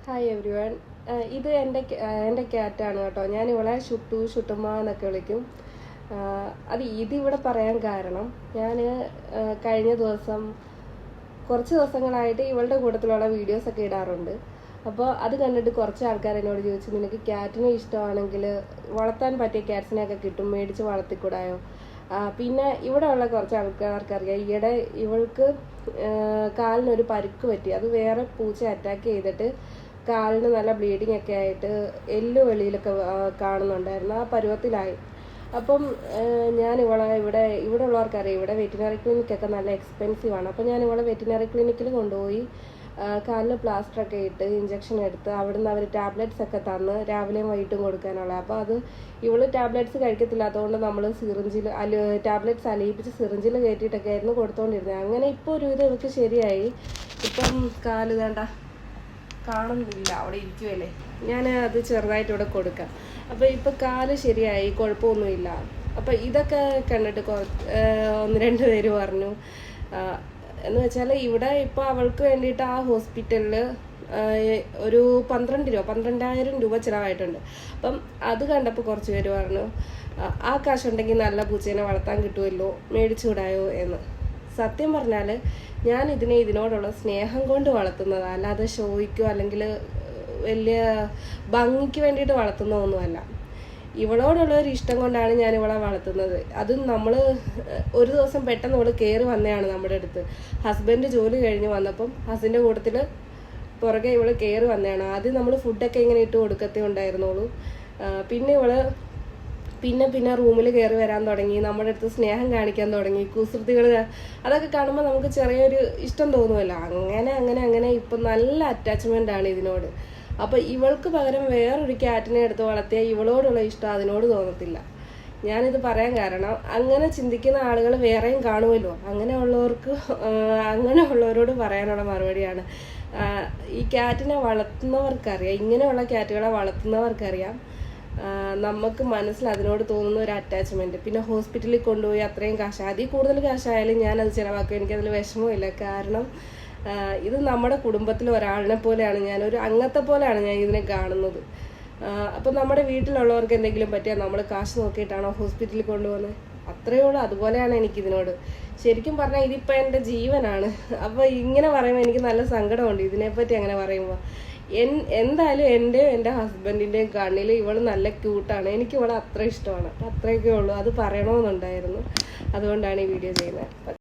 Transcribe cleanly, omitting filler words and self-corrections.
Hi every one. ഇത് എൻ്റെ ക്യാറ്റാണ് കേട്ടോ. ഞാൻ ഇവളെ ഷുട്ടുമ്മ എന്നൊക്കെ വിളിക്കും. ഇതിവിടെ പറയാൻ കാരണം ഞാൻ കഴിഞ്ഞ ദിവസം കുറച്ച് ദിവസങ്ങളായിട്ട് ഇവളുടെ കൂട്ടത്തിലുള്ള വീഡിയോസൊക്കെ ഇടാറുണ്ട്. അപ്പോൾ അത് കണ്ടിട്ട് കുറച്ച് ആൾക്കാർ എന്നോട് ചോദിച്ചു, നിനക്ക് ക്യാറ്റിനെ ഇഷ്ടമാണെങ്കിൽ വളർത്താൻ പറ്റിയ ക്യാറ്റ്സിനെയൊക്കെ കിട്ടും, മേടിച്ച് വളർത്തിക്കൂടായോ? പിന്നെ ഇവിടെ ഉള്ള കുറച്ച് ആൾക്കാർക്കറിയാം, ഈയിടെ ഇവൾക്ക് കാലിനൊരു പരുക്ക് പറ്റി. അത് വേറെ പൂച്ച അറ്റാക്ക് ചെയ്തിട്ട് കാലിന് നല്ല ബ്ലീഡിങ് ഒക്കെ ആയിട്ട് എല്ല് വെളിയിലൊക്കെ കാണുന്നുണ്ടായിരുന്നു. ആ പരുവത്തിലായി. അപ്പം ഞാൻ ഇവിടെ ഉള്ളവർക്കറിയാം, ഇവിടെ വെറ്റിനറി ക്ലിനിക്കൊക്കെ നല്ല എക്സ്പെൻസീവ് ആണ്. അപ്പം ഞാൻ ഇവളെ വെറ്റിനറി ക്ലിനിക്കിൽ കൊണ്ടുപോയി കാലിന് പ്ലാസ്റ്ററൊക്കെ ഇട്ട് ഇഞ്ചക്ഷൻ എടുത്ത് അവിടുന്ന് അവർ ടാബ്ലറ്റ്സ് ഒക്കെ തന്ന് രാവിലെയും വൈകിട്ടും കൊടുക്കാനുള്ള. അപ്പോൾ അത് ഇവള് ടാബ്ലറ്റ്സ് കഴിക്കത്തില്ലാത്തതുകൊണ്ട് നമ്മൾ ടാബ്ലറ്റ്സ് അലിയിപ്പിച്ച് സിറിഞ്ചിൽ കയറ്റിയിട്ടൊക്കെ ആയിരുന്നു കൊടുത്തുകൊണ്ടിരുന്നത്. അങ്ങനെ ഇപ്പോൾ ഒരു ഇത് ഇവർക്ക് ശരിയായി. ഇപ്പം കാല് വേണ്ട കാണുന്നില്ല, അവിടെ ഇരിക്കുമല്ലേ, ഞാൻ അത് ചെറുതായിട്ട് ഇവിടെ കൊടുക്കാം. അപ്പോൾ ഇപ്പം കാല് ശരിയായി, കുഴപ്പമൊന്നുമില്ല. അപ്പം ഇതൊക്കെ കണ്ടിട്ട് ഒന്ന് രണ്ട് പേര് പറഞ്ഞു എന്ന് വെച്ചാൽ ഇവിടെ ഇപ്പോൾ അവൾക്ക് വേണ്ടിയിട്ട് ആ ഹോസ്പിറ്റലിൽ ഒരു 12,000 രൂപ ചിലവായിട്ടുണ്ട്. അപ്പം അത് കണ്ടപ്പോൾ കുറച്ച് പേര് പറഞ്ഞു, ആ കാശുണ്ടെങ്കിൽ നല്ല പൂച്ചേനെ വളർത്താൻ കിട്ടുമല്ലോ, മേടിച്ചുകൂടായോ എന്ന്. സത്യം പറഞ്ഞാൽ ഞാൻ ഇതിനോടുള്ള സ്നേഹം കൊണ്ട് വളർത്തുന്നതാണ്, അല്ലാതെ ഷോയ്ക്കോ അല്ലെങ്കിൽ വലിയ ഭംഗിക്ക് വേണ്ടിയിട്ട് വളർത്തുന്നതൊന്നുമല്ല. ഇവളോടുള്ള ഒരു ഇഷ്ടം കൊണ്ടാണ് ഞാൻ ഇവളെ വളർത്തുന്നത്. അതും നമ്മൾ ഒരു ദിവസം പെട്ടെന്ന് ഇവള് കയറി വന്നതാണ് നമ്മുടെ അടുത്ത്. ഹസ്ബൻഡ് ജോലി കഴിഞ്ഞ് വന്നപ്പം ഹസ്ബൻഡിൻ്റെ കൂട്ടത്തിൽ പുറകെ ഇവള് കയറി വന്നതാണ്. ആദ്യം നമ്മൾ ഫുഡൊക്കെ ഇങ്ങനെ ഇട്ട് കൊടുക്കത്തേ ഉണ്ടായിരുന്നുള്ളൂ. പിന്നെ ഇവള് പിന്നെ റൂമിൽ കയറി വരാൻ തുടങ്ങി, നമ്മുടെ അടുത്ത് സ്നേഹം കാണിക്കാൻ തുടങ്ങി, കുസൃതികൾ. അതൊക്കെ കാണുമ്പോൾ നമുക്ക് ചെറിയൊരു ഇഷ്ടം തോന്നുമല്ലോ. അങ്ങനെ ഇപ്പം നല്ല അറ്റാച്ച്മെൻ്റ് ആണ് ഇതിനോട്. അപ്പോൾ ഇവൾക്ക് പകരം വേറൊരു ക്യാറ്റിനെ എടുത്ത് വളർത്തിയാൽ ഇവളോടുള്ള ഇഷ്ടം അതിനോട് തോന്നത്തില്ല. ഞാനിത് പറയാൻ കാരണം, അങ്ങനെ ചിന്തിക്കുന്ന ആളുകൾ വേറെയും കാണുമല്ലോ. അങ്ങനെയുള്ളവരോട് പറയാനുള്ള മറുപടിയാണ്, ഈ ക്യാറ്റിനെ വളർത്തുന്നവർക്കറിയാം, ഇങ്ങനെയുള്ള ക്യാറ്റുകളെ വളർത്തുന്നവർക്കറിയാം നമുക്ക് മനസ്സിൽ അതിനോട് തോന്നുന്ന ഒരു അറ്റാച്ച്മെൻറ്റ്. പിന്നെ ഹോസ്പിറ്റലിൽ കൊണ്ടുപോയി അത്രയും കാശ്, അതിൽ കൂടുതൽ കാശായാലും ഞാനത് ചിലവാക്കും. എനിക്കതിൽ വിഷമമില്ല. കാരണം ഇത് നമ്മുടെ കുടുംബത്തിൽ ഒരാളിനെ പോലെയാണ്, ഞാനൊരു അംഗത്തെ പോലെയാണ് ഞാൻ ഇതിനെ കാണുന്നത്. അപ്പം നമ്മുടെ വീട്ടിലുള്ളവർക്ക് എന്തെങ്കിലും പറ്റിയാൽ നമ്മൾ കാശ് നോക്കിയിട്ടാണോ ഹോസ്പിറ്റലിൽ കൊണ്ടുപോകുന്നത്? അത്രയേ ഉള്ളൂ. അതുപോലെയാണ് എനിക്കിതിനോട്. ശരിക്കും പറഞ്ഞാൽ ഇതിപ്പോൾ എൻ്റെ ജീവനാണ്. അപ്പോൾ ഇങ്ങനെ പറയുമ്പോൾ എനിക്ക് നല്ല സങ്കടമുണ്ട് ഇതിനെപ്പറ്റി അങ്ങനെ പറയുമ്പോൾ. എന്തായാലും എൻ്റെ ഹസ്ബൻഡിൻ്റെയും കണ്ണിൽ ഇവള് നല്ല ക്യൂട്ടാണ്. എനിക്ക് ഇവളെ അത്ര ഇഷ്ടമാണ്. അത്രയൊക്കെ ഉള്ളൂ. അത് പറയണമെന്നുണ്ടായിരുന്നു. അതുകൊണ്ടാണ് ഈ വീഡിയോ ചെയ്യുന്നത്.